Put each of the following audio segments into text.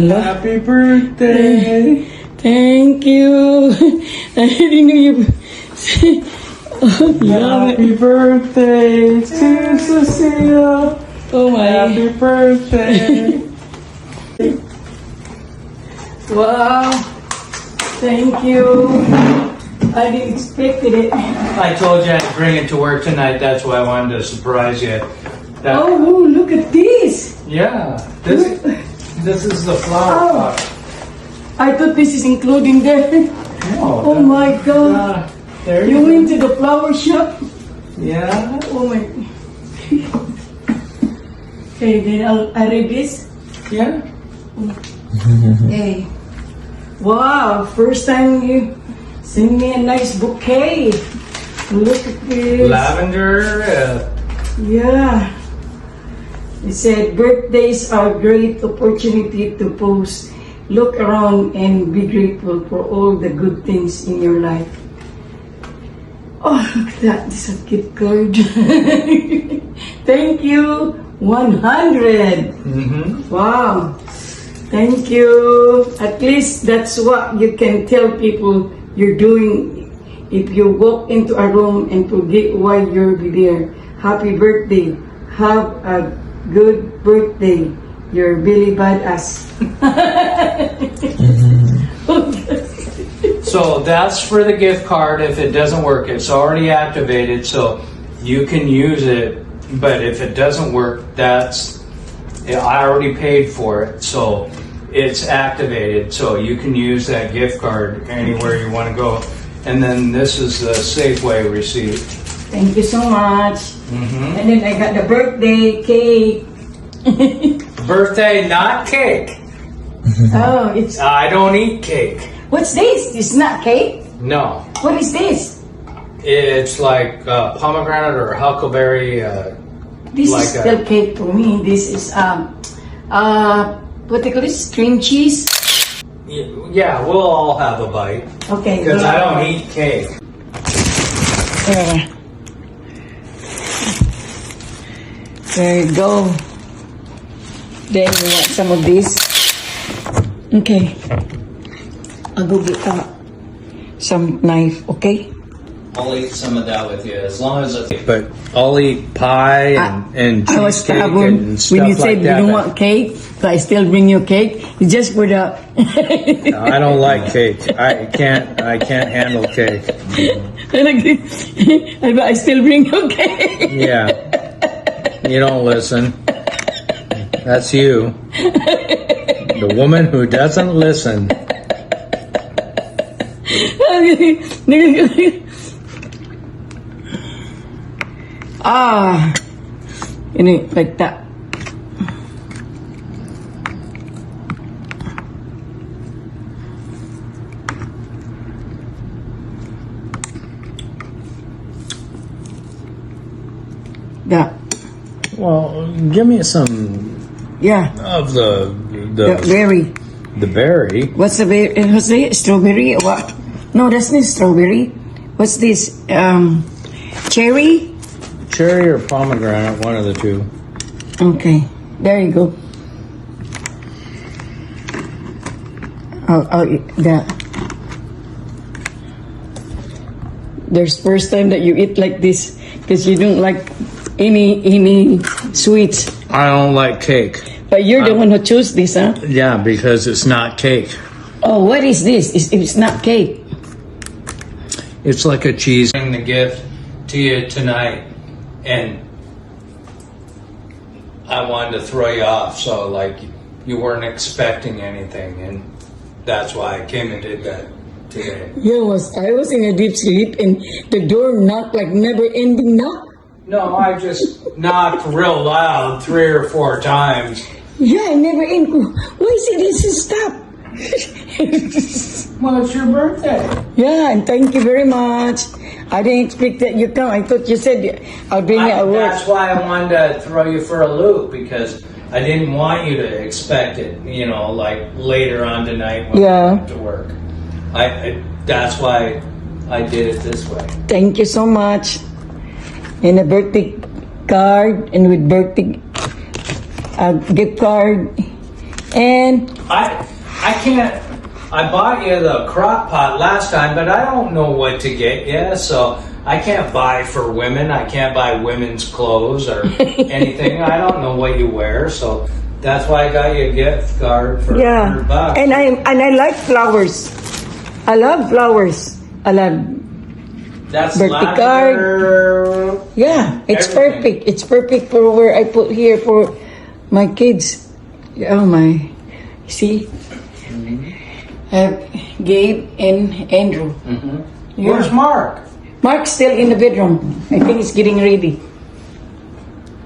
Happy birthday! Thank you. I didn't know you. Happy birthday to Cecilia! Oh my. Happy birthday! Wow. Thank you. I didn't expect it. I told you I'd bring it to work tonight. That's why I wanted to surprise you. Oh, look at this. Yeah, this is the flower pot. I thought this is including there. No, Oh my God. there You you went to the flower shop? go. Yeah. Oh my. Okay, then I read this. Yeah. Hey. Wow, first time you send me a nice bouquet. Look at this. Lavender. Yeah. It said, birthdays are a great opportunity to pause, look around, and be grateful for all the good things in your life. Oh, look at that. This is a gift card. Thank you. 100. Wow. Thank you. At least that's what you can tell people you're doing if you walk into a room and forget why you'll be there. Happy birthday. Have a good birthday. You're really badass. So that's for the gift card. If it doesn't work, it's already activated, so you can use it. But if it doesn't work, I already paid for it, so it's activated. So you can use that gift card anywhere you want to go. And then this is the Safeway receipt. Thank you so much. And then I got the birthday cake. Birthday, not cake. Oh, it's... I don't eat cake. What's this? It's not cake? No. What is this? It's like pomegranate or huckleberry. This Like is still cake for me. This is what they call this? Cream cheese? Yeah, we'll all have a bite. Okay. Because I don't eat cake. There you go. Then we want some of this. Okay. I'll go get some knife, okay? I'll eat some of that with you as long as it's. But I'll eat pie and I was cheesecake stubborn and stuff when you like said you that. don't want cake, so I still bring you cake. It's just for the. No, I don't like cake. I can't handle cake. I still bring you cake. Yeah. You don't listen. That's you. The woman who doesn't listen. Like that. That. Well, give me some Yeah. of the Berry. the berry. What's the berry? What's the strawberry? What? No, that's not strawberry. What's this? Cherry? Cherry or pomegranate, one of the two. Okay, there you go. I'll eat that. There's first time that you eat like this because you don't like any sweets. I don't like cake. But you're the one who chose this, huh? Yeah, because it's not cake. Oh, what is this? It's not cake. It's like a cheese. Bring the gift to you tonight, and I wanted to throw you off, so like you weren't expecting anything, and that's why I came and did that today. Yeah, I was in a deep sleep and the door knocked like never ending knock. No, I just knocked real loud 3 or 4 times. Yeah, never end. Why is it doesn't stop? Well, it's your birthday. Yeah, and thank you very much. I didn't expect that you come. I thought you said I'll bring you at work. That's why I wanted to throw you for a loop, because I didn't want you to expect it, like later on tonight when I went to work. That's why I did it this way. Thank you so much. And a birthday card and with birthday gift card And I can't. I bought you the crock pot last time, but I don't know what to get you, so I can't buy for women. I can't buy women's clothes or anything. I don't know what you wear, so that's why I got you a gift card for yeah, $100. and I like flowers. I love flowers. I love That's birthday lavender. Yeah, it's Everything. perfect. It's perfect for where I put here for my kids. Oh my, see, I have Gabe and Andrew. Yeah. Where's Mark? Mark's still in the bedroom. I think he's getting ready.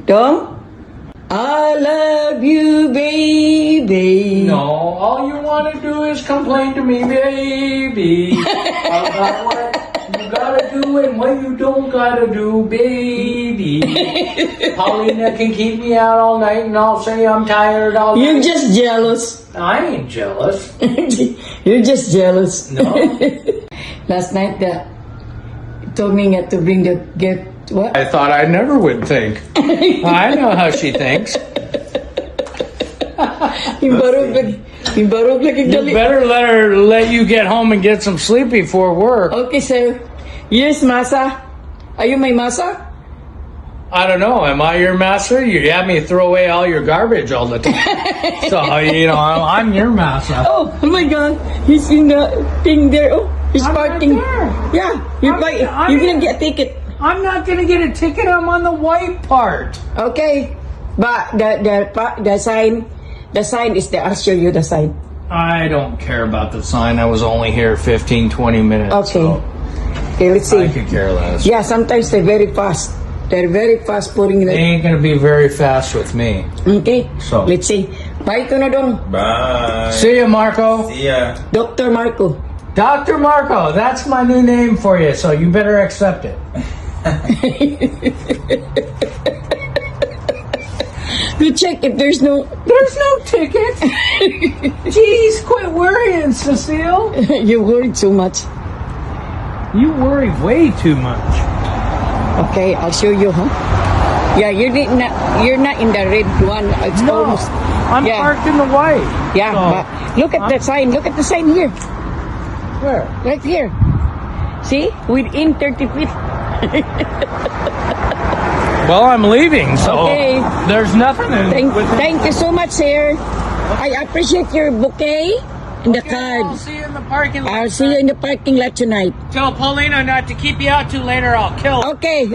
Tom, I love you, baby. No, all you want to do is complain to me, baby, about what you gotta do and what you don't gotta do, baby. Paulina can keep me out all night and I'll say I'm tired all You're night. just jealous. I ain't jealous. You're just jealous. No. Last night, told me not to bring the gift. What? I thought I never would think. I know how she thinks. Yung barog lagi You dali. better let you get home and get some sleep before work. Okay, sir. Yes, masa. Are you my masa? I don't know. Am I your master? You have me throw away all your garbage all the time. So, I'm your master. Oh my God. He's in the thing there. Oh, he's I'm right parking. there. Yeah, you're gonna get a ticket. I'm not going to get a ticket. I'm on the white part. Okay. But the sign is there. I'll show you the sign. I don't care about the sign. I was only here 15, 20 minutes. Okay. So Okay, let's see. I could care less. Yeah, sometimes they're very fast. They're very fast putting They it. ain't going to be very fast with me. Okay. So. Let's see. Bye ko na dong. Bye. See ya, Marco. See ya. Dr. Marco. Dr. Marco, that's my new name for you, so you better accept it. You check if there's no. There's no ticket. Jeez, quit worrying, Cecile. You worried so much. You worry way too much. Okay, I'll show you, huh? Yeah, you're not in the red one. It's No, almost. I'm Yeah. parked in the white. Yeah, So, but look at the sign. Look at the sign here. where? Right here. See? Within 30 feet. Well, I'm leaving, so Okay. there's nothing in Thank you so much, sir. I appreciate your bouquet and the I'll card. see you in the parking lot. I'll see you in the parking lot tonight. Tell Paulina not to keep you out too later. I'll kill her. Okay.